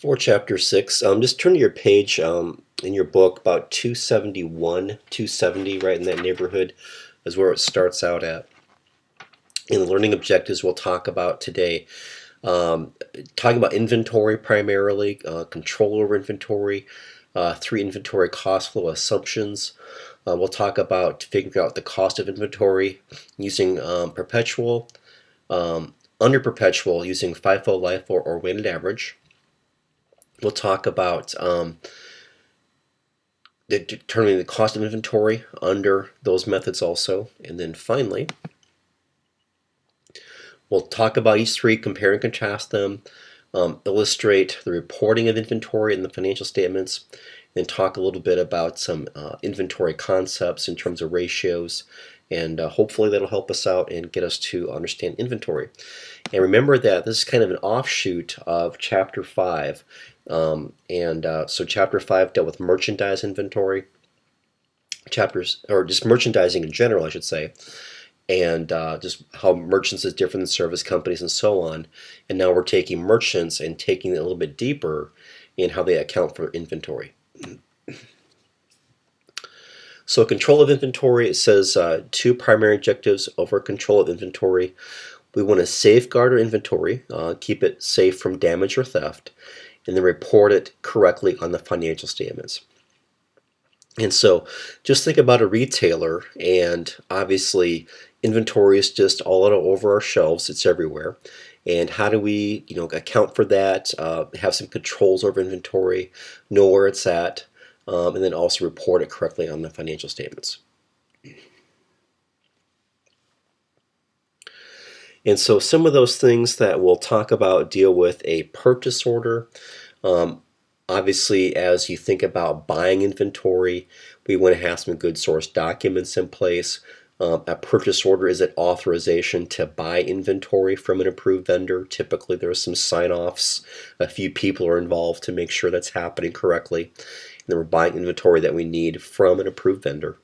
For chapter 6, just turn to your page in your book about 271, 270, right in that neighborhood is where it starts out at. In the learning objectives we'll talk about today, talking about inventory primarily, control over inventory, 3 inventory cost flow assumptions. We'll talk about figuring out the cost of inventory using perpetual, under perpetual using FIFO, LIFO, or weighted average. We'll talk about determining the cost of inventory under those methods also. And then finally, we'll talk about each 3, compare and contrast them, illustrate the reporting of inventory in the financial statements, and talk a little bit about some inventory concepts in terms of ratios. And hopefully that'll help us out and get us to understand inventory. And remember that this is kind of an offshoot of Chapter 5. So Chapter 5 dealt with merchandise inventory, or just merchandising in general, I should say, and just how merchants is different than service companies and so on. And now we're taking merchants and taking it a little bit deeper in how they account for inventory. So control of inventory, it says 2 primary objectives over control of inventory. We want to safeguard our inventory, keep it safe from damage or theft, and then report it correctly on the financial statements. And so just think about a retailer, and obviously inventory is just all over our shelves, it's everywhere. And how do we account for that, have some controls over inventory, know where it's at, and then also report it correctly on the financial statements. And so some of those things that we'll talk about deal with a purchase order. Obviously, as you think about buying inventory, we want to have some good source documents in place. A purchase order is an authorization to buy inventory from an approved vendor. Typically, there are some sign-offs. A few people are involved to make sure that's happening correctly. And then we're buying inventory that we need from an approved vendor.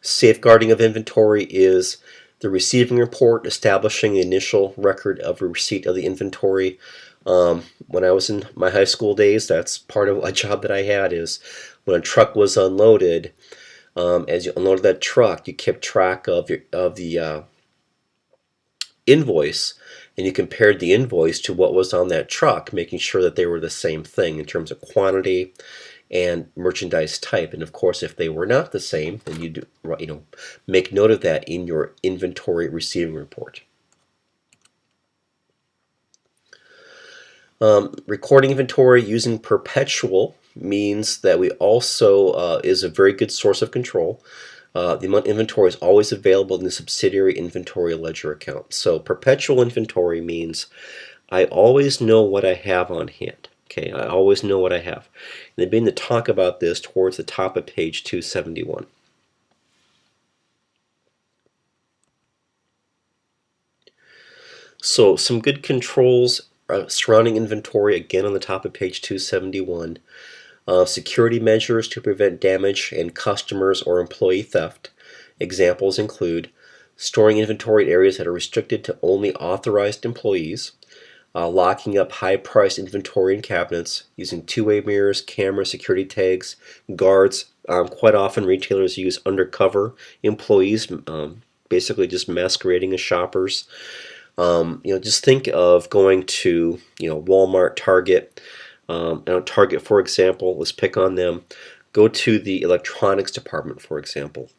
Safeguarding of inventory is the receiving report establishing the initial record of receipt of the inventory. When I was in my high school days, that's part of a job that I had, is when a truck was unloaded, as you unloaded that truck, you kept track of the invoice, and you compared the invoice to what was on that truck, making sure that they were the same thing in terms of quantity and merchandise type. And of course, if they were not the same, then you make note of that in your inventory receiving report. Recording inventory using perpetual means that we also is a very good source of control. The amount of inventory is always available in the subsidiary inventory ledger account. So perpetual inventory means I always know what I have on hand. Okay, I always know what I have. And they begin to talk about this towards the top of page 271. So some good controls surrounding inventory, again on the top of page 271. Security measures to prevent damage and customers or employee theft. Examples include storing inventory in areas that are restricted to only authorized employees, locking up high-priced inventory in cabinets, using two-way mirrors, camera security tags, guards. Quite often retailers use undercover employees, basically just masquerading as shoppers. Just think of going to Walmart, Target. Target, for example, let's pick on them. Go to the electronics department, for example.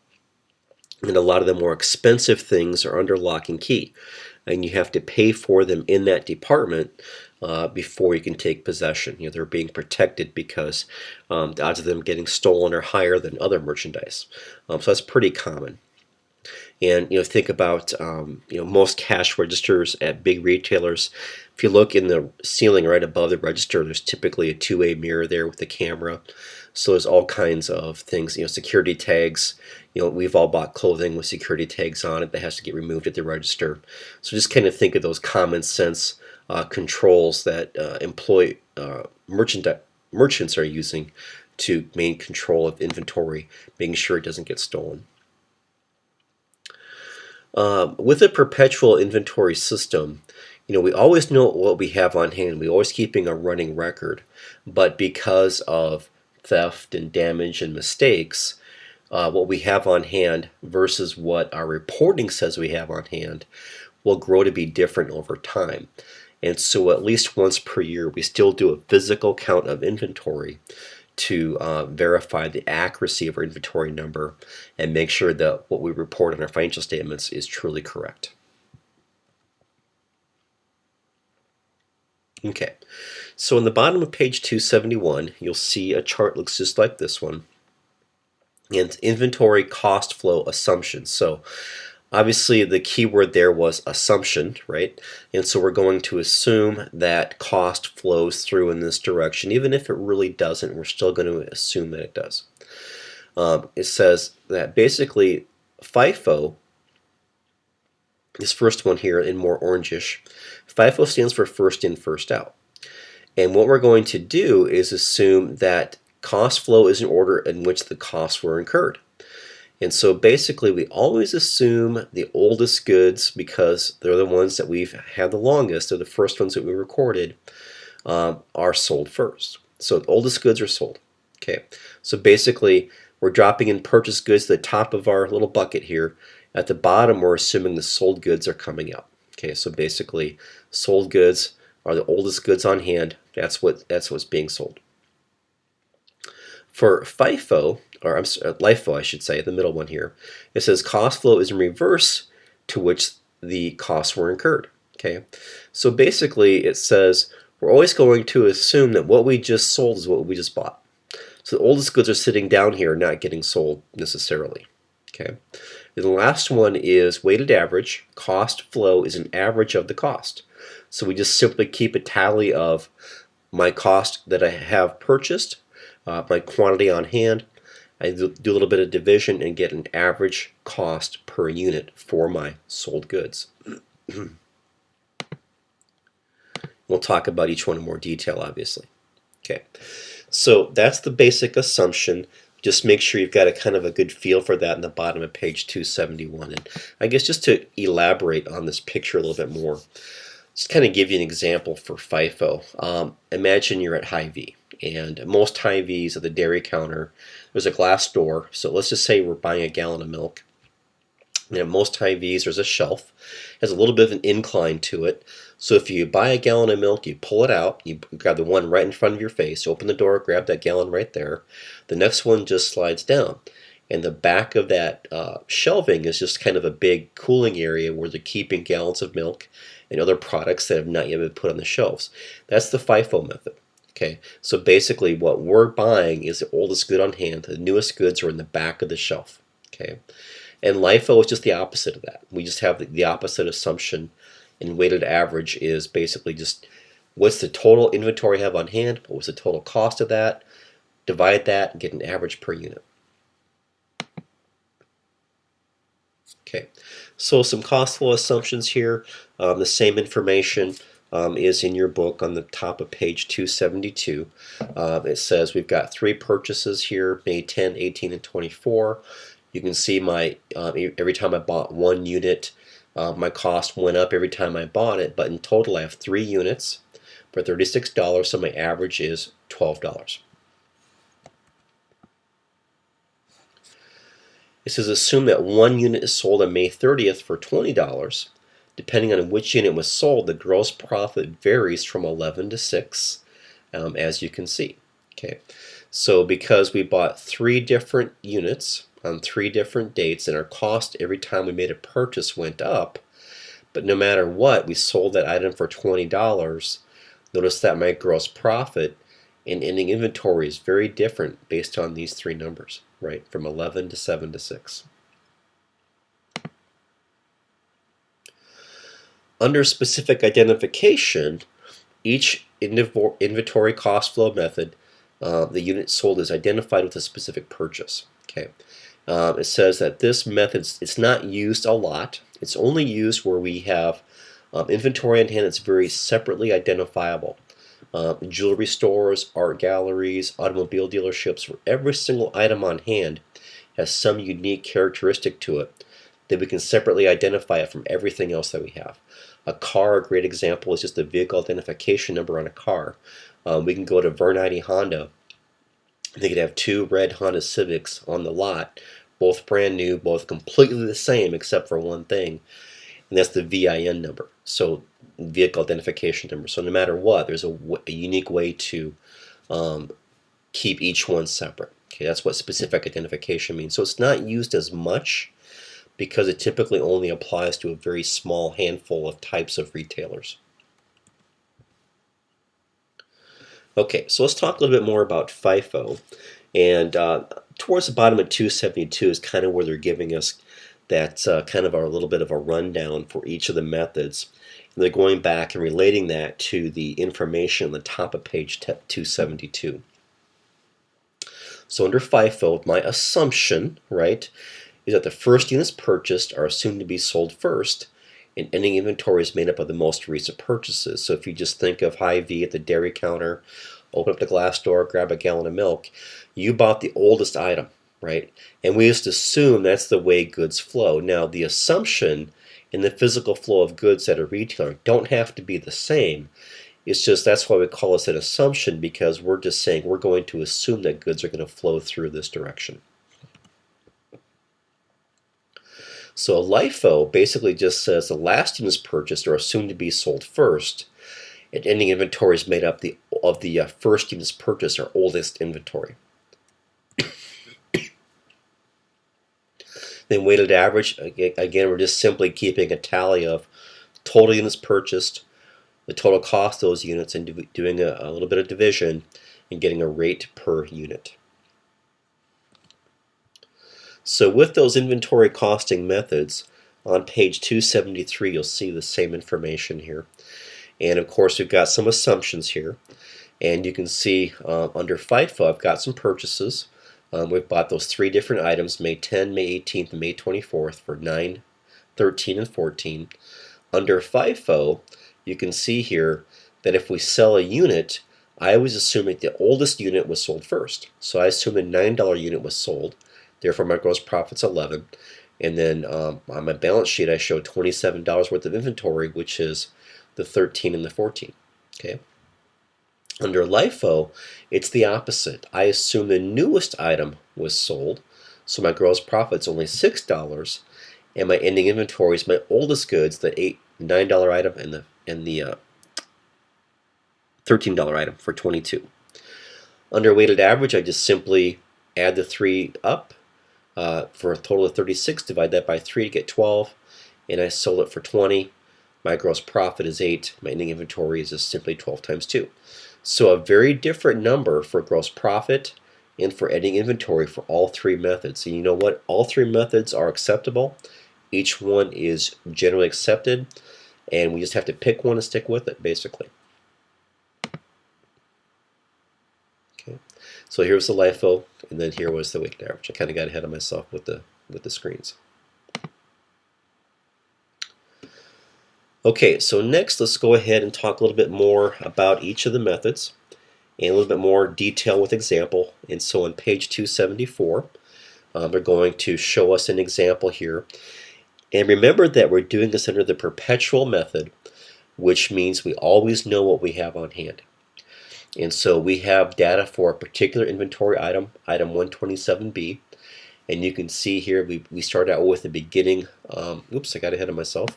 And a lot of the more expensive things are under lock and key, and you have to pay for them in that department before you can take possession. They're being protected because the odds of them getting stolen are higher than other merchandise. So that's pretty common. And think about most cash registers at big retailers. If you look in the ceiling right above the register, there's typically a two-way mirror there with a camera. So there's all kinds of things, security tags. We've all bought clothing with security tags on it that has to get removed at the register. So just kind of think of those common sense controls that merchants are using to maintain control of inventory, making sure it doesn't get stolen. With a perpetual inventory system, we always know what we have on hand. We're always keeping a running record, but because of theft and damage and mistakes, what we have on hand versus what our reporting says we have on hand will grow to be different over time. And so at least once per year, we still do a physical count of inventory to verify the accuracy of our inventory number and make sure that what we report on our financial statements is truly correct. Okay, so in the bottom of page 271, you'll see a chart looks just like this one. And inventory cost flow assumptions. So obviously the key word there was assumption, right? And so we're going to assume that cost flows through in this direction. Even if it really doesn't, we're still going to assume that it does. It says that basically FIFO, this first one here in more orangish, FIFO stands for first in, first out. And what we're going to do is assume that cost flow is in order in which the costs were incurred. And so basically we always assume the oldest goods, because they're the ones that we've had the longest, they're the first ones that we recorded, are sold first. So the oldest goods are sold. Okay, so basically we're dropping in purchased goods to the top of our little bucket here. At the bottom we're assuming the sold goods are coming out. Okay, so basically sold goods are the oldest goods on hand. That's what's being sold. For FIFO, or LIFO I should say, the middle one here, it says cost flow is in reverse to which the costs were incurred. Okay, so basically it says we're always going to assume that what we just sold is what we just bought. So the oldest goods are sitting down here, not getting sold necessarily. Okay, and the last one is weighted average. Cost flow is an average of the cost. So we just simply keep a tally of my cost that I have purchased, my quantity on hand. I do a little bit of division and get an average cost per unit for my sold goods. We'll talk about each one in more detail, obviously. Okay, so that's the basic assumption. Just make sure you've got a kind of a good feel for that in the bottom of page 271. And I guess just to elaborate on this picture a little bit more, just kind of give you an example for FIFO. Imagine you're at Hy-Vee, and most Hy-Vees at the dairy counter, there's a glass door. So let's just say we're buying a gallon of milk. And at most Hy-Vees, there's a shelf. It has a little bit of an incline to it. So if you buy a gallon of milk, you pull it out, you grab the one right in front of your face, open the door, grab that gallon right there. The next one just slides down. And the back of that shelving is just kind of a big cooling area where they're keeping gallons of milk and other products that have not yet been put on the shelves. That's the FIFO method. Okay, so basically what we're buying is the oldest good on hand. The newest goods are in the back of the shelf. Okay, and LIFO is just the opposite of that. We just have the opposite assumption, and weighted average is basically just what's the total inventory I have on hand, what was the total cost of that, divide that, and get an average per unit. Okay, so some cost flow assumptions here. The same information is in your book on the top of page 272. It says we've got 3 purchases here, May 10, 18, and 24. You can see my every time I bought 1 unit, my cost went up every time I bought it, but in total I have 3 units for $36, so my average is $12. It says assume that 1 unit is sold on May 30th for $20. Depending on which unit was sold, the gross profit varies from 11 to 6, as you can see. Okay, so because we bought 3 different units on 3 different dates, and our cost every time we made a purchase went up, but no matter what, we sold that item for $20. Notice that my gross profit and ending inventory is very different based on these 3 numbers, right? From 11 to 7 to 6. Under specific identification, each inventory cost flow method, the unit sold is identified with a specific purchase. Okay, it says that this method, it's not used a lot. It's only used where we have inventory on hand that's very separately identifiable. Jewelry stores, art galleries, automobile dealerships, where every single item on hand has some unique characteristic to it. then we can separately identify it from everything else that we have. A car, a great example, is just a vehicle identification number on a car. We can go to Vernite Honda. They could have two red Honda Civics on the lot, both brand new, both completely the same except for one thing, and that's the VIN number. So vehicle identification number. So no matter what, there's a unique way to keep each one separate. Okay, that's what specific identification means. So it's not used as much because it typically only applies to a very small handful of types of retailers. Okay, so let's talk a little bit more about FIFO. And towards the bottom of 272 is kind of where they're giving us that kind of a little bit of a rundown for each of the methods. And they're going back and relating that to the information on the top of page 272. So under FIFO, my assumption, right, is that the first units purchased are assumed to be sold first, and ending inventory is made up of the most recent purchases. So if you just think of Hy-Vee at the dairy counter, open up the glass door, grab a gallon of milk, you bought the oldest item, right? And we just assume that's the way goods flow. Now, the assumption in the physical flow of goods at a retailer don't have to be the same. It's just that's why we call this an assumption, because we're just saying we're going to assume that goods are going to flow through this direction. So LIFO basically just says the last units purchased are assumed to be sold first, and ending inventory is made up of the first units purchased or oldest inventory. Then weighted average, again, we're just simply keeping a tally of total units purchased, the total cost of those units, and doing a little bit of division and getting a rate per unit. So with those inventory costing methods, on page 273 you'll see the same information here. And of course we've got some assumptions here. And you can see under FIFO I've got some purchases. We've bought those three different items, May 10, May 18th, and May 24th for 9, 13, and 14. Under FIFO, you can see here that if we sell a unit, I always assume that the oldest unit was sold first. So I assume the $9 unit was sold, therefore my gross profit's 11. And then on my balance sheet I show $27 worth of inventory, which is the 13 and the 14. Okay. Under LIFO, it's the opposite. I assume the newest item was sold, so my gross profit's only $6, and my ending inventory is my oldest goods, the $9 item and the $13 item for 22. Under weighted average, I just simply add the 3 up for a total of 36, divide that by 3 to get 12, and I sold it for 20. My gross profit is 8. My ending inventory is just simply 12 times 2. So a very different number for gross profit and for ending inventory for all three methods. And you know what? All three methods are acceptable. Each one is generally accepted, and we just have to pick one and stick with it, basically. Okay. So here's the LIFO, and then here was the weighted average. I kind of got ahead of myself with the screens. Okay, so next let's go ahead and talk a little bit more about each of the methods and a little bit more detail with example. And so on page 274, they're going to show us an example here. And remember that we're doing this under the perpetual method, which means we always know what we have on hand. And so we have data for a particular inventory item, item 127B. And you can see here we start out with the beginning, oops, I got ahead of myself.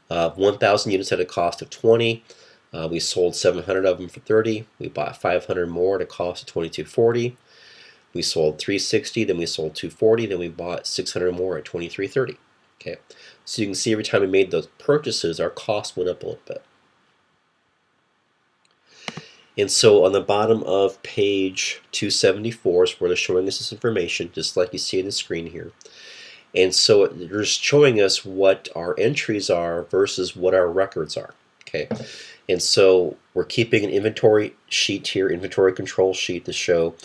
1,000 units at a cost of 20. We sold 700 of them for 30. We bought 500 more at a cost of 22.40. We sold 360, then we sold 240, then we bought 600 more at 23.30. Okay, so you can see every time we made those purchases, our cost went up a little bit. And so on the bottom of page 274 is where they're showing us this information, just like you see on the screen here. And so they're showing us what our entries are versus what our records are. Okay, and so we're keeping an inventory sheet here, inventory control sheet to show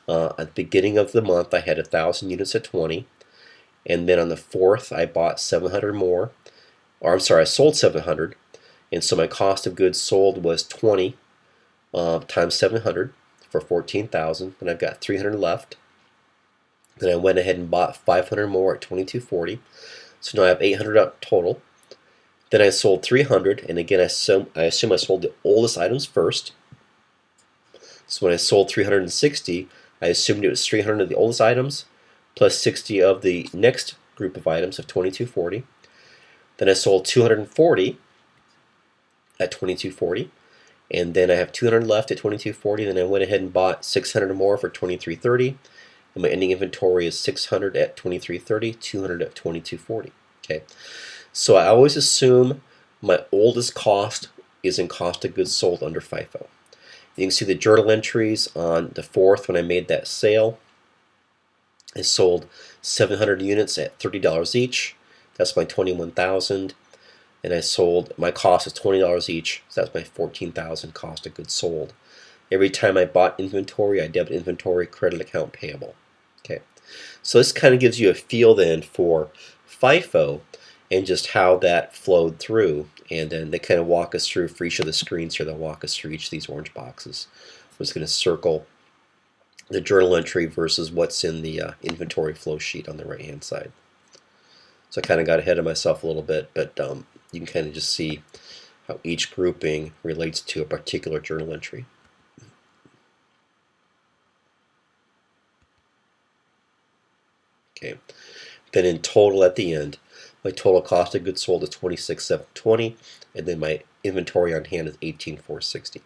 at the beginning of the month I had 1,000 units at 20, and then on the 4th I bought 700 more, or I'm sorry, I sold 700, and so my cost of goods sold was 20 times 700 for 14,000, and I've got 300 left. Then I went ahead and bought 500 more at 22.40. So now I have 800 up total. Then I sold 300, and again I assume I sold the oldest items first. So when I sold 360, I assumed it was 300 of the oldest items plus 60 of the next group of items of 22.40. Then I sold 240 at 22.40, and then I have 200 left at 22.40. Then I went ahead and bought 600 more for 23.30, and my ending inventory is 600 at 23.30, 200 at 22.40. Okay, so I always assume my oldest cost is in cost of goods sold under FIFO. You can see the journal entries on the 4th when I made that sale. I sold 700 units at $30 each. That's my 21,000. And I sold, my cost is $20 each, so that's my 14,000 cost of goods sold. Every time I bought inventory, I debit inventory, credit account payable. Okay, so this kind of gives you a feel then for FIFO and just how that flowed through. And then they kind of walk us through for each of the screens here. They'll walk us through each of these orange boxes. I'm just going to circle the journal entry versus what's in the inventory flow sheet on the right hand side. So I kind of got ahead of myself a little bit, but you can kind of just see how each grouping relates to a particular journal entry. Okay, then in total at the end, my total cost of goods sold is $26,720, and then my inventory on hand is $18,460.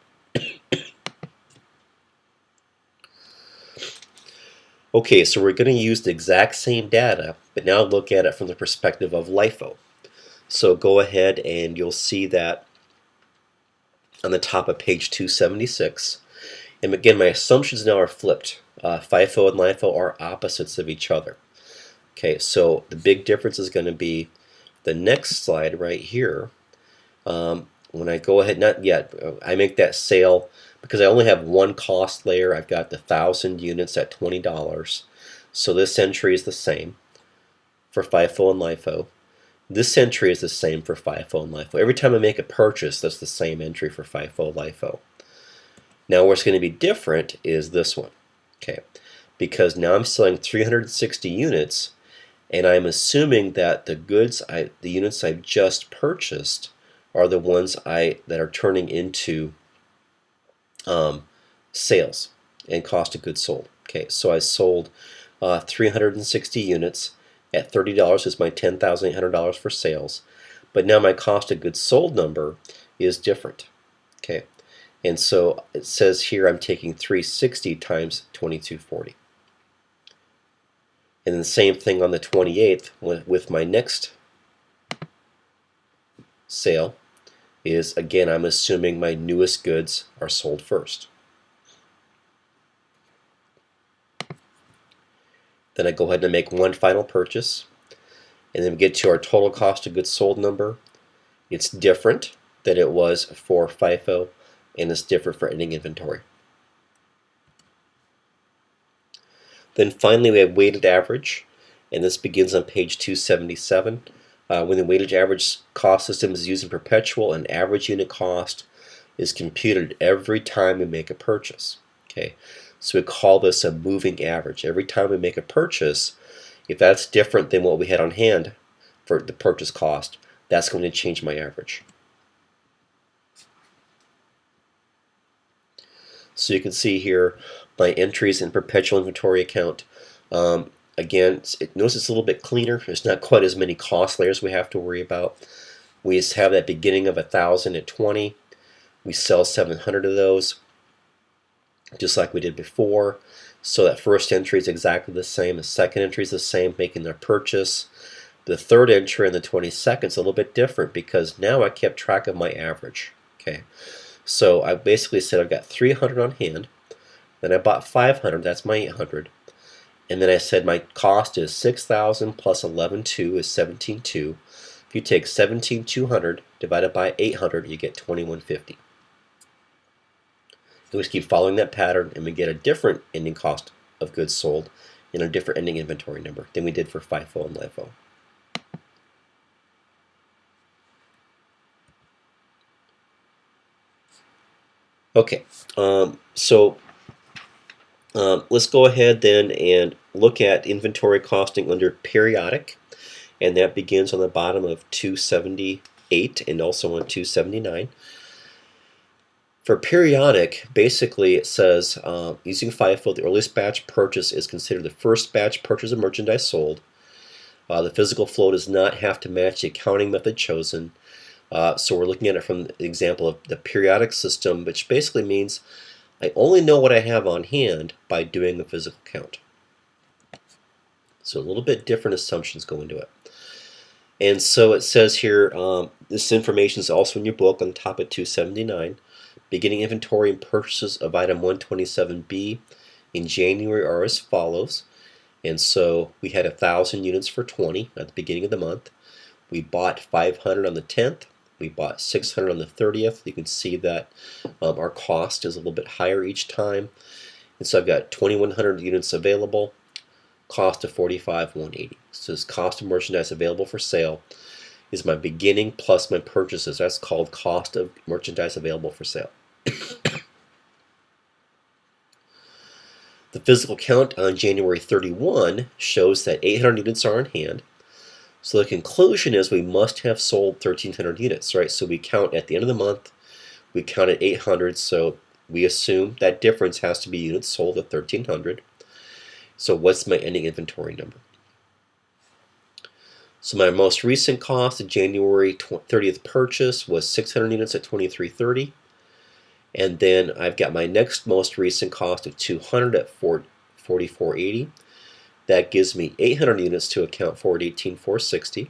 Okay, so we're going to use the exact same data, but now look at it from the perspective of LIFO. So go ahead and you'll see that on the top of page 276. And again, my assumptions now are flipped. FIFO and LIFO are opposites of each other. Okay, so the big difference is going to be the next slide right here. When I go ahead, not yet, I make that sale because I only have one cost layer. I've got the 1,000 units at $20. So this entry is the same for FIFO and LIFO. This entry is the same for FIFO and LIFO. Every time I make a purchase, that's the same entry for FIFO, LIFO. Now what's going to be different is this one. Okay, because now I'm selling 360 units, and I'm assuming that the units I've just purchased are the ones that are turning into sales and cost of goods sold. Okay, so I sold 360 units at $30 is my $10,800 for sales, but now my cost of goods sold number is different. Okay, and so it says here I'm taking 360 times 2240. And then the same thing on the 28th with my next sale is, again, I'm assuming my newest goods are sold first. Then I go ahead and make one final purchase, and then we get to our total cost of goods sold number. It's different than it was for FIFO, and it's different for ending inventory. Then finally we have weighted average, and this begins on page 277. When the weighted average cost system is used in perpetual, an average unit cost is computed every time we make a purchase. Okay, so we call this a moving average. Every time we make a purchase, if that's different than what we had on hand for the purchase cost, that's going to change my average. So you can see here my entries in perpetual inventory account. Again, notice it's a little bit cleaner. There's not quite as many cost layers we have to worry about. We just have that beginning of 1,000 at 20. We sell 700 of those, just like we did before. So that first entry is exactly the same. The second entry is the same, making their purchase. The third entry and the 22nd is a little bit different because now I kept track of my average. Okay, so I basically said I've got 300 on hand. Then I bought 500. That's my 800. And then I said my cost is 6,000 plus 11,200 is 17,200. If you take 17,200 divided by 800, you get 2,150. We just keep following that pattern, and we get a different ending cost of goods sold and a different ending inventory number than we did for FIFO and LIFO. Okay, let's go ahead then and look at inventory costing under periodic, and that begins on the bottom of 278 and also on 279. For periodic, basically it says using FIFO, the earliest batch purchase is considered the first batch purchase of merchandise sold. The physical flow does not have to match the accounting method chosen. So we're looking at it from the example of the periodic system, which basically means I only know what I have on hand by doing the physical count. So a little bit different assumptions go into it. And so it says here, this information is also in your book on top of 279. Beginning inventory and purchases of item 127B in January are as follows. And so we had 1,000 units for 20 at the beginning of the month. We bought 500 on the 10th. We bought 600 on the 30th. You can see that our cost is a little bit higher each time. And so I've got 2,100 units available, cost of $45,180. So this cost of merchandise available for sale is my beginning plus my purchases. That's called cost of merchandise available for sale. The physical count on January 31 shows that 800 units are on hand. So the conclusion is we must have sold 1,300 units, right? So we count at the end of the month, we count at 800, so we assume that difference has to be units sold at 1,300. So what's my ending inventory number? So my most recent cost, the January 30th purchase, was 600 units at $23.30. And then I've got my next most recent cost of 200 at $44.80. That gives me 800 units to account for at $18,460.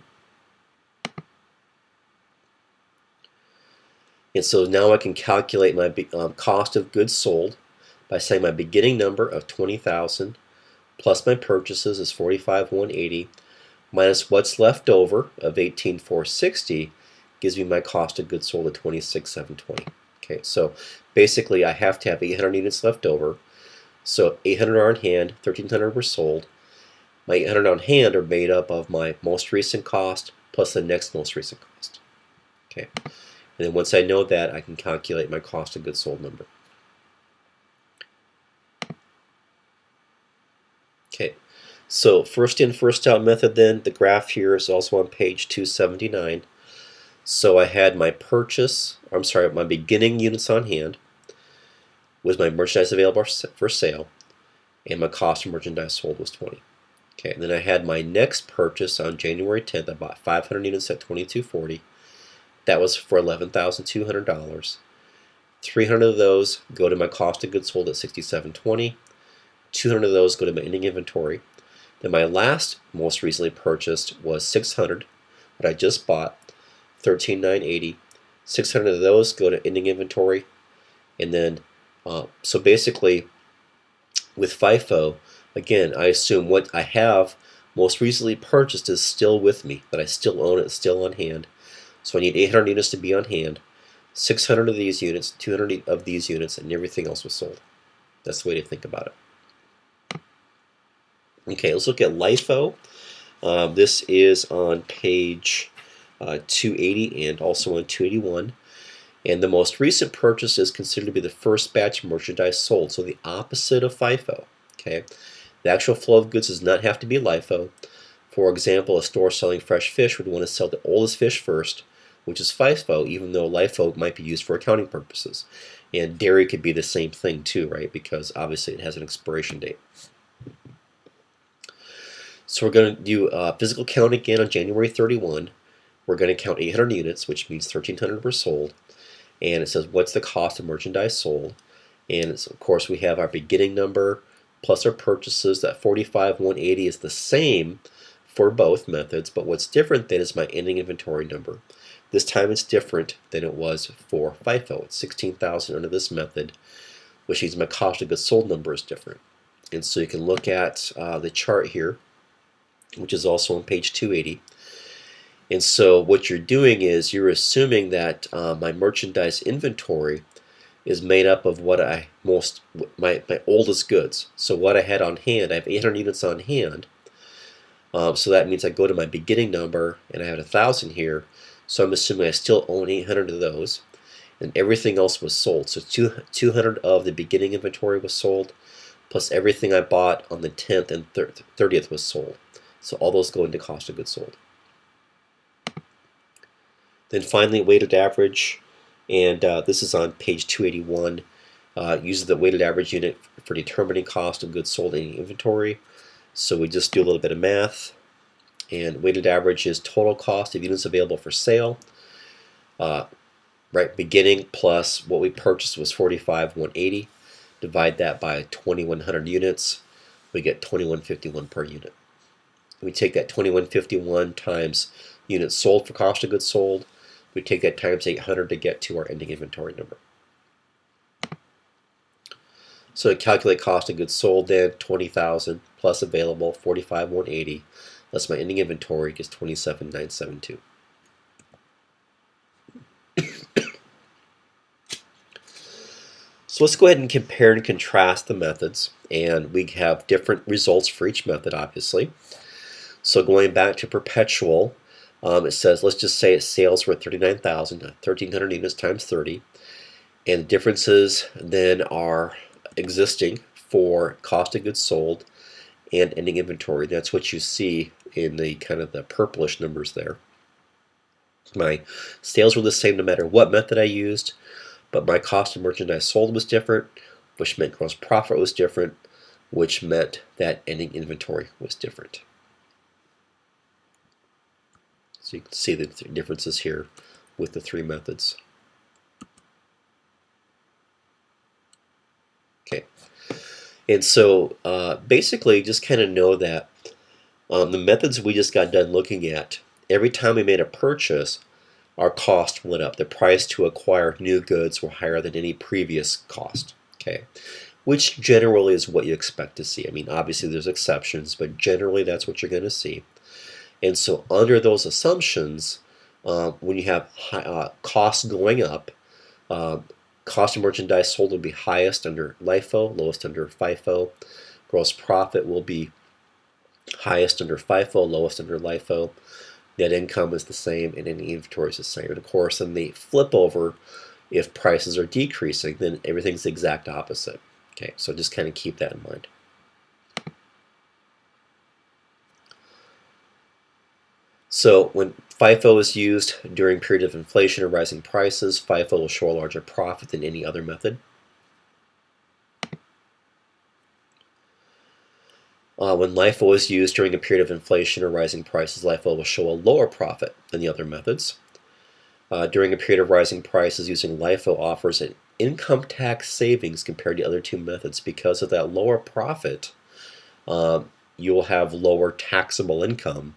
And so now I can calculate my cost of goods sold by saying my beginning number of 20,000 plus my purchases is 45,180 minus what's left over of 18,460 gives me my cost of goods sold of 26,720. Okay, so basically I have to have 800 units left over. So 800 are on hand, 1,300 were sold. My 800 on hand are made up of my most recent cost plus the next most recent cost. Okay, and then once I know that, I can calculate my cost of goods sold number. Okay, so first in, first out method then, the graph here is also on page 279. So I had my my beginning units on hand was my merchandise available for sale, and my cost of merchandise sold was 20. Okay, and then I had my next purchase on January 10th. I bought 500 units at $22.40. That was for $11,200. 300 of those go to my cost of goods sold at $67.20. 200 of those go to my ending inventory. Then my last most recently purchased was 600 that I just bought, $13,980. 600 of those go to ending inventory. And then, so basically, with FIFO, again, I assume what I have most recently purchased is still with me, that I still own it, still on hand. So I need 800 units to be on hand, 600 of these units, 200 of these units, and everything else was sold. That's the way to think about it. Okay, let's look at LIFO. This is on page 280 and also on 281. And the most recent purchase is considered to be the first batch of merchandise sold, so the opposite of FIFO. Okay, the actual flow of goods does not have to be LIFO. For example, a store selling fresh fish would want to sell the oldest fish first, which is FIFO, even though LIFO might be used for accounting purposes. And dairy could be the same thing too, right? Because obviously it has an expiration date. So we're going to do physical count again on January 31. We're going to count 800 units, which means 1,300 were sold. And it says, what's the cost of merchandise sold? And it's, of course, we have our beginning number plus our purchases. That 45,180 is the same for both methods, but what's different then is my ending inventory number. This time it's different than it was for FIFO. It's 16,000 under this method, which means my cost of goods sold number is different. And so you can look at the chart here, which is also on page 280. And so what you're doing is you're assuming that my merchandise inventory is made up of what my oldest goods. So what I had on hand, I have 800 units on hand. So that means I go to my beginning number and I have 1,000 here. So I'm assuming I still own 800 of those, and everything else was sold. So 200 of the beginning inventory was sold, plus everything I bought on the 10th and 30th was sold. So all those go into cost of goods sold. Then finally, weighted average, and this is on page 281. Uses the weighted average unit for determining cost of goods sold in inventory. So we just do a little bit of math, and weighted average is total cost of units available for sale. Right, beginning plus what we purchased was 45,180. Divide that by 2,100 units, we get 2,151 per unit. We take that 2,151 times units sold for cost of goods sold. We take that times 800 to get to our ending inventory number. So to calculate cost of goods sold, then 20,000 plus available 45,180 less my ending inventory gets 27,972. So let's go ahead and compare and contrast the methods, and we have different results for each method, obviously. So going back to perpetual, it says, let's just say its sales were 39,000, 1,300 units times 30, and the differences then are existing for cost of goods sold and ending inventory. That's what you see in the kind of the purplish numbers there. My sales were the same no matter what method I used, but my cost of merchandise sold was different, which meant gross profit was different, which meant that ending inventory was different. So you can see the differences here with the three methods. Okay, and so basically just kind of know that the methods we just got done looking at, every time we made a purchase, our cost went up. The price to acquire new goods were higher than any previous cost, okay? Which generally is what you expect to see. I mean, obviously there's exceptions, but generally that's what you're going to see. And so under those assumptions, when you have costs going up, cost of merchandise sold will be highest under LIFO, lowest under FIFO. Gross profit will be highest under FIFO, lowest under LIFO. Net income is the same, and any inventory is the same. And of course, in the flip over, if prices are decreasing, then everything's the exact opposite. Okay, so just kind of keep that in mind. So when FIFO is used during a period of inflation or rising prices, FIFO will show a larger profit than any other method. When LIFO is used during a period of inflation or rising prices, LIFO will show a lower profit than the other methods. During a period of rising prices, using LIFO offers an income tax savings compared to the other two methods. Because of that lower profit, you will have lower taxable income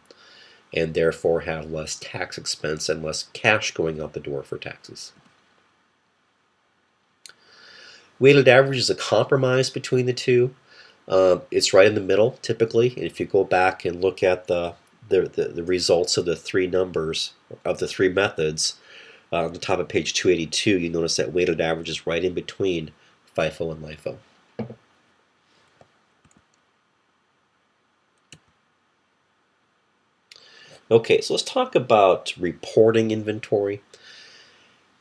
and therefore have less tax expense and less cash going out the door for taxes. Weighted average is a compromise between the two. It's right in the middle typically, and if you go back and look at the results of the three numbers of the three methods on the top of page 282, you notice that weighted average is right in between FIFO and LIFO. Okay, so let's talk about reporting inventory.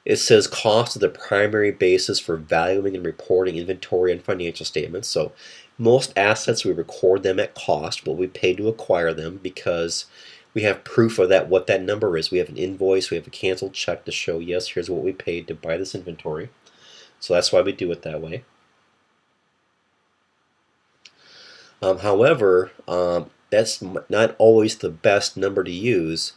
It says cost is the primary basis for valuing and reporting inventory and financial statements. So most assets, we record them at cost, what we paid to acquire them, because we have proof of that, what that number is. We have an invoice, we have a canceled check to show, yes, here's what we paid to buy this inventory. So that's why we do it that way. However, that's not always the best number to use.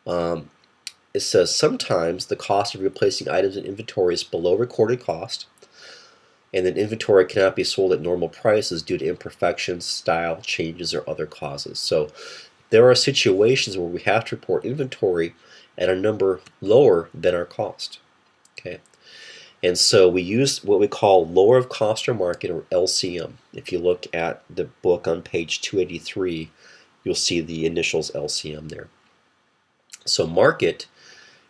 It says sometimes the cost of replacing items in inventory is below recorded cost, and then inventory cannot be sold at normal prices due to imperfections, style changes, or other causes. So there are situations where we have to report inventory at a number lower than our cost. Okay, and so we use what we call lower of cost or market, or LCM. If you look at the book on page 283, you'll see the initials LCM there. So market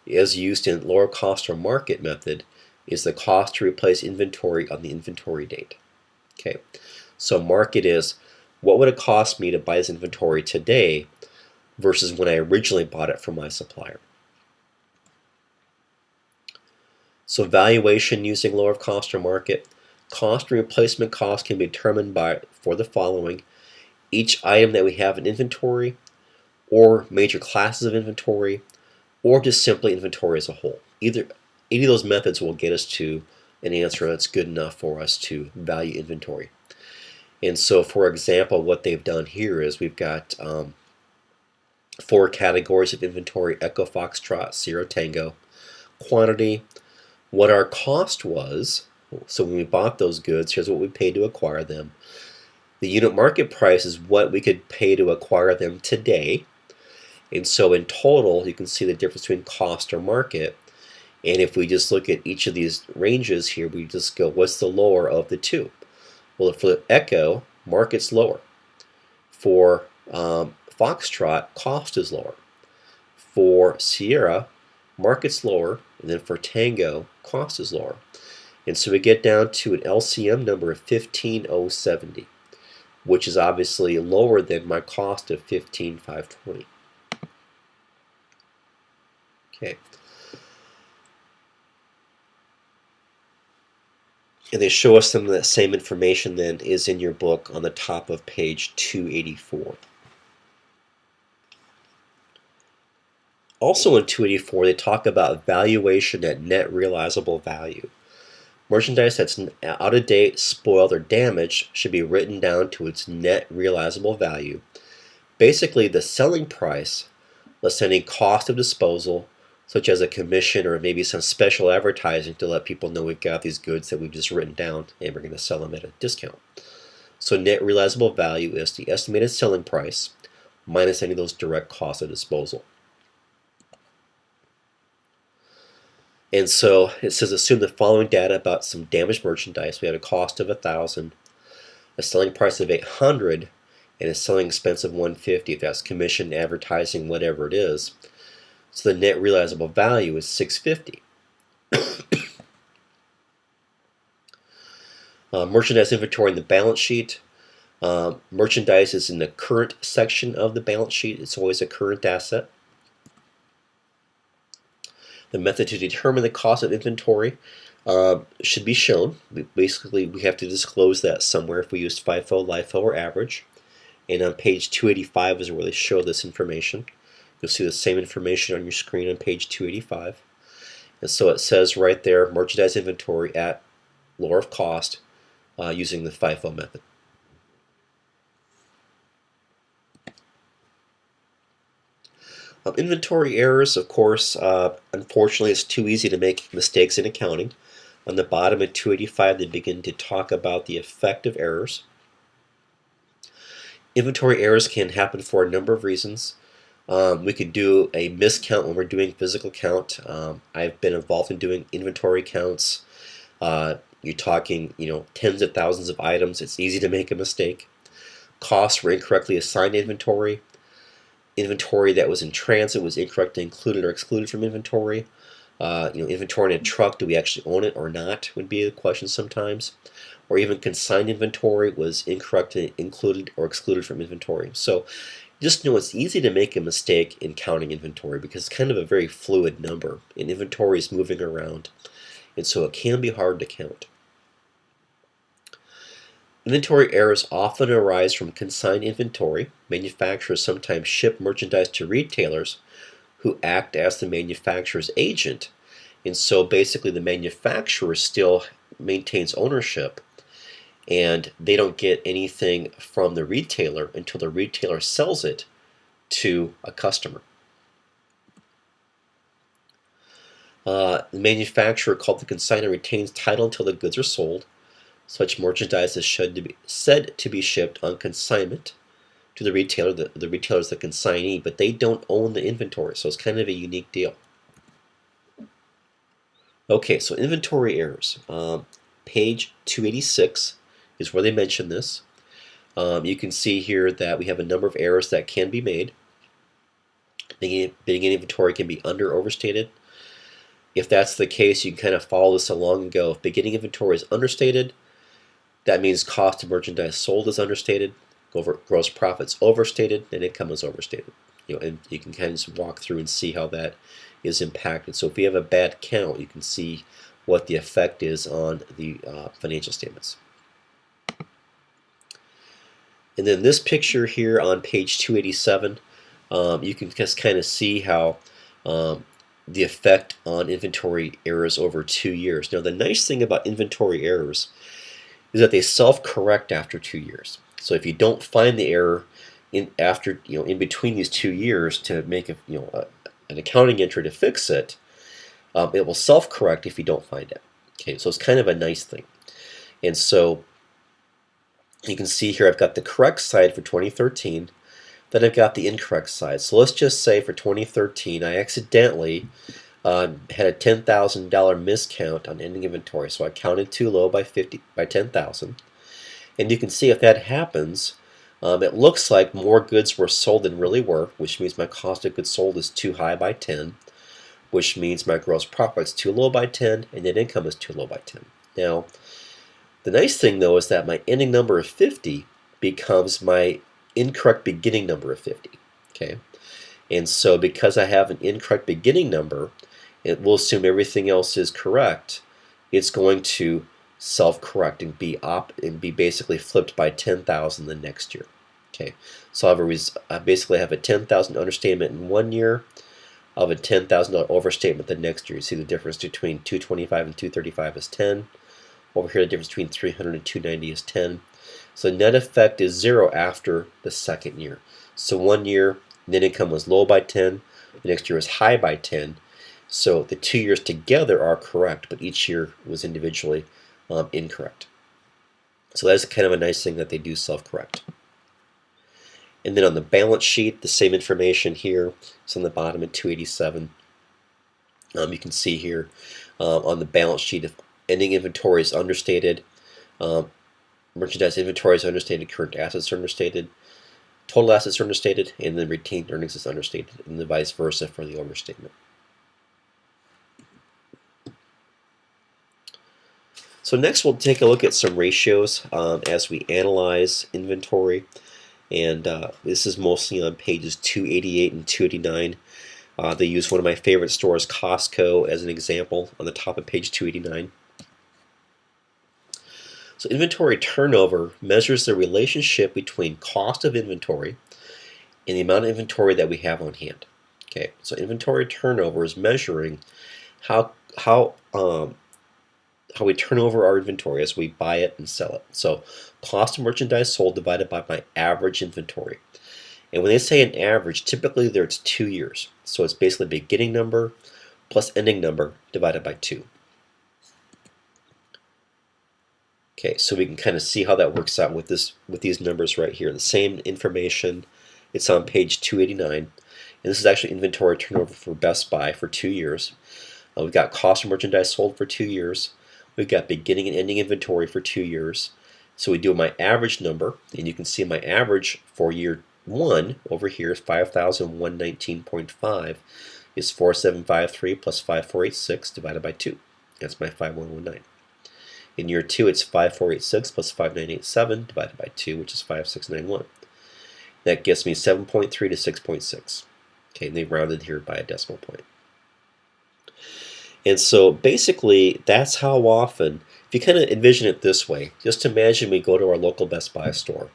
is used in lower cost or market method is the cost to replace inventory on the inventory date. Okay, so market is what would it cost me to buy this inventory today versus when I originally bought it from my supplier. So valuation using lower of cost or market, Cost and replacement cost can be determined for the following: each item that we have in inventory, or major classes of inventory, or just simply inventory as a whole. Any of those methods will get us to an answer that's good enough for us to value inventory. And so, for example, what they've done here is we've got 4 categories of inventory: Echo, Foxtrot, Sierra, Tango. Quantity, what our cost was. So when we bought those goods, here's what we paid to acquire them. The unit market price is what we could pay to acquire them today. And so in total, you can see the difference between cost or market. And if we just look at each of these ranges here, we just go, what's the lower of the two? Well, for the Echo, market's lower. For Foxtrot, cost is lower. For Sierra, market's lower. And then for Tango, cost is lower. And so we get down to an LCM number of 15,070, which is obviously lower than my cost of 15,520. Okay. And they show us some of that same information then is in your book on the top of page 284. Also in 284, they talk about valuation at net realizable value. Merchandise that's out of date, spoiled, or damaged should be written down to its net realizable value. Basically, the selling price less any cost of disposal, such as a commission or maybe some special advertising to let people know we've got these goods that we've just written down and we're going to sell them at a discount. So net realizable value is the estimated selling price minus any of those direct costs of disposal. And so it says assume the following data about some damaged merchandise. We had a cost of 1,000, a selling price of 800, and a selling expense of 150. If that's commission, advertising, whatever it is. So the net realizable value is 650. Merchandise inventory in the balance sheet. Merchandise is in the current section of the balance sheet. It's always a current asset. The method to determine the cost of inventory should be shown. Basically, we have to disclose that somewhere if we use FIFO, LIFO, or average. And on page 285 is where they show this information. You'll see the same information on your screen on page 285. And so it says right there, merchandise inventory at lower of cost using the FIFO method. Inventory errors, of course, unfortunately, it's too easy to make mistakes in accounting. On the bottom of 285, they begin to talk about the effect of errors. Inventory errors can happen for a number of reasons. We could do a miscount when we're doing physical count. I've been involved in doing inventory counts. You're talking, tens of thousands of items. It's easy to make a mistake. Costs were incorrectly assigned to inventory. Inventory that was in transit was incorrectly included or excluded from inventory. Inventory in a truck, do we actually own it or not, would be the question sometimes. Or even consigned inventory was incorrectly included or excluded from inventory. So just know it's easy to make a mistake in counting inventory because it's kind of a very fluid number, and inventory is moving around, and so it can be hard to count. Inventory errors often arise from consigned inventory. Manufacturers sometimes ship merchandise to retailers who act as the manufacturer's agent. And so basically the manufacturer still maintains ownership, and they don't get anything from the retailer until the retailer sells it to a customer. The manufacturer, called the consignor, retains title until the goods are sold. Such merchandise is said to be shipped on consignment to the retailer. The retailer is the consignee, but they don't own the inventory, so it's kind of a unique deal. Okay, so inventory errors. Page 286 is where they mention this. You can see here that we have a number of errors that can be made. Beginning inventory can be under or overstated. If that's the case, you can kind of follow this along and go, if beginning inventory is understated, that means cost of merchandise sold is understated, gross profits overstated, and income is overstated. And you can kind of just walk through and see how that is impacted. So if we have a bad count, you can see what the effect is on the financial statements. And then this picture here on page 287, you can just kind of see how the effect on inventory errors over 2 years. Now the nice thing about inventory errors is that they self-correct after 2 years. So if you don't find the error in between these 2 years to make an accounting entry to fix it, it will self-correct if you don't find it. Okay, so it's kind of a nice thing. And so you can see here I've got the correct side for 2013, then I've got the incorrect side. So let's just say for 2013 I accidentally had a $10,000 miscount on ending inventory. So I counted too low by 10,000. And you can see if that happens, it looks like more goods were sold than really were, which means my cost of goods sold is too high by 10, which means my gross profit is too low by 10, and net income is too low by 10. Now, the nice thing though is that my ending number of 50 becomes my incorrect beginning number of 50. Okay, and so because I have an incorrect beginning number, it will assume everything else is correct. It's going to self-correct and be basically flipped by 10,000 the next year. Okay, so I basically have a 10,000 understatement in 1 year, of a $10,000 overstatement the next year. You see the difference between 225 and 235 is 10. Over here, the difference between 300 and 290 is 10. So net effect is 0 after the second year. So 1 year, net income was low by 10. The next year was high by 10. So the 2 years together are correct, but each year was individually incorrect. So that's kind of a nice thing that they do self-correct. And then on the balance sheet, the same information here. It's on the bottom at 287. You can see here on the balance sheet, if ending inventory is understated, merchandise inventory is understated, current assets are understated, total assets are understated, and then retained earnings is understated, and the vice versa for the overstatement. So next we'll take a look at some ratios as we analyze inventory, and this is mostly on pages 288 and 289. They use one of my favorite stores, Costco, as an example on the top of page 289. So inventory turnover measures the relationship between cost of inventory and the amount of inventory that we have on hand. Okay, so inventory turnover is measuring how we turn over our inventory as we buy it and sell it. So cost of merchandise sold divided by my average inventory. And when they say an average, typically it's 2 years. So it's basically beginning number plus ending number divided by 2. Okay, so we can kind of see how that works out with these numbers right here. The same information, it's on page 289. And this is actually inventory turnover for Best Buy for 2 years. We've got cost of merchandise sold for 2 years. We've got beginning and ending inventory for 2 years. So we do my average number, and you can see my average for year 1 over here is 5,119.5 is 4753 plus 5486 divided by 2. That's my 5119. In year 2, it's 5486 plus 5987 divided by 2, which is 5691. That gets me 7.3 to 6.6. Okay, and they rounded here by a decimal point. And so basically, that's how often, if you kind of envision it this way, just imagine we go to our local Best Buy store,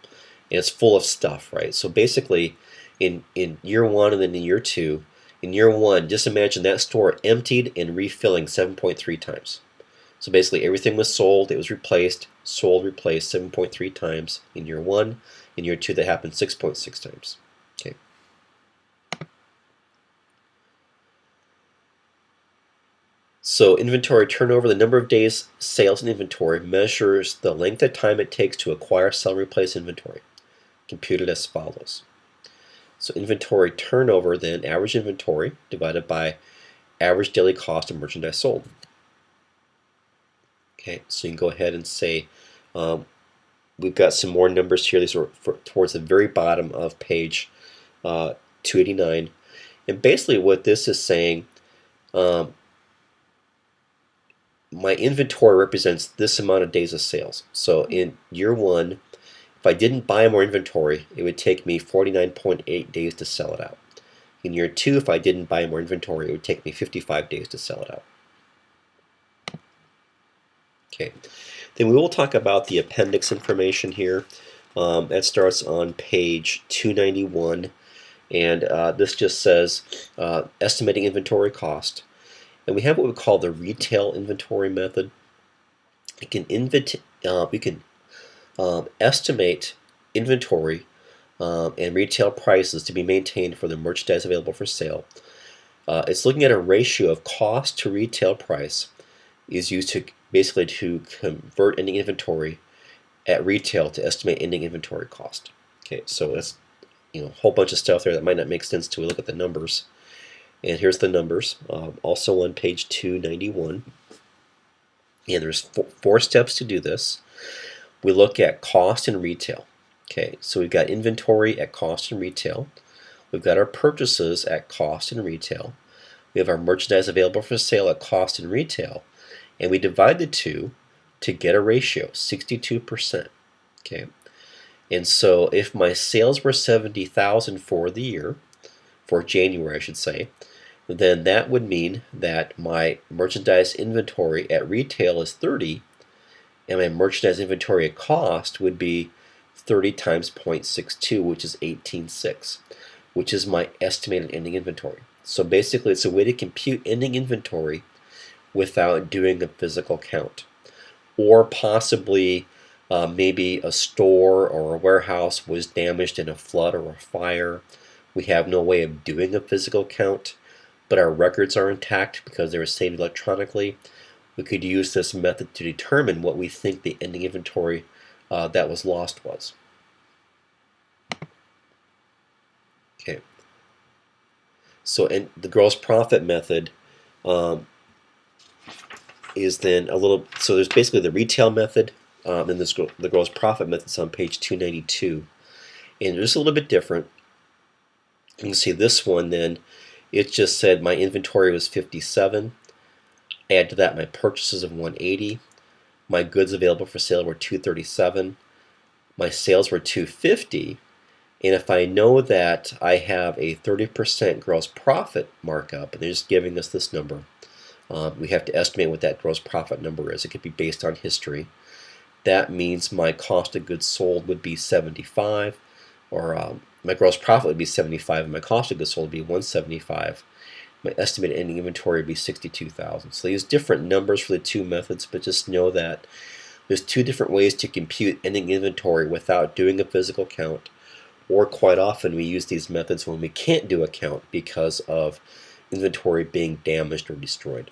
and it's full of stuff, right? So basically, in year 1 and then in year 2, in year 1, just imagine that store emptied and refilling 7.3 times. So basically everything was sold, it was replaced, sold, replaced 7.3 times in year 1. In year 2 that happened 6.6 times. Okay. So inventory turnover, the number of days sales in inventory, measures the length of time it takes to acquire, sell, and replace inventory, computed as follows. So inventory turnover, then average inventory divided by average daily cost of merchandise sold. Okay, so you can go ahead and say, we've got some more numbers here. These are towards the very bottom of page 289. And basically what this is saying, my inventory represents this amount of days of sales. So in year 1, if I didn't buy more inventory, it would take me 49.8 days to sell it out. In year 2, if I didn't buy more inventory, it would take me 55 days to sell it out. Okay. Then we will talk about the appendix information here. That starts on page 291, and this just says estimating inventory cost. And we have what we call the retail inventory method. We can estimate inventory and retail prices to be maintained for the merchandise available for sale. It's looking at a ratio of cost to retail price is used to basically to convert ending inventory at retail to estimate ending inventory cost. Okay, so that's a whole bunch of stuff there that might not make sense till we look at the numbers. And here's the numbers, also on page 291. And there's four steps to do this. We look at cost and retail. Okay, so we've got inventory at cost and retail. We've got our purchases at cost and retail. We have our merchandise available for sale at cost and retail. And we divide the two to get a ratio, 62%. Okay, and so if my sales were 70,000 for the year, for January I should say, then that would mean that my merchandise inventory at retail is 30, and my merchandise inventory at cost would be 30 times 0.62, which is 18.6, which is my estimated ending inventory. So basically it's a way to compute ending inventory without doing a physical count. Or possibly maybe a store or a warehouse was damaged in a flood or a fire. We have no way of doing a physical count, but our records are intact because they were saved electronically. We could use this method to determine what we think the ending inventory that was lost was. Okay. So, and the gross profit method is then a little. So there's basically the retail method, and there's the gross profit method on page 292, and they're just a little bit different. You can see this one then. It just said my inventory was 57. Add to that my purchases of 180. My goods available for sale were 237. My sales were 250. And if I know that I have a 30% gross profit markup, and they're just giving us this number, we have to estimate what that gross profit number is. It could be based on history. That means my cost of goods sold would be 75, or my gross profit would be 75, and my cost of goods sold would be 175. My estimated ending inventory would be 62,000. So they use different numbers for the two methods, but just know that there's two different ways to compute ending inventory without doing a physical count, or quite often we use these methods when we can't do a count because of inventory being damaged or destroyed.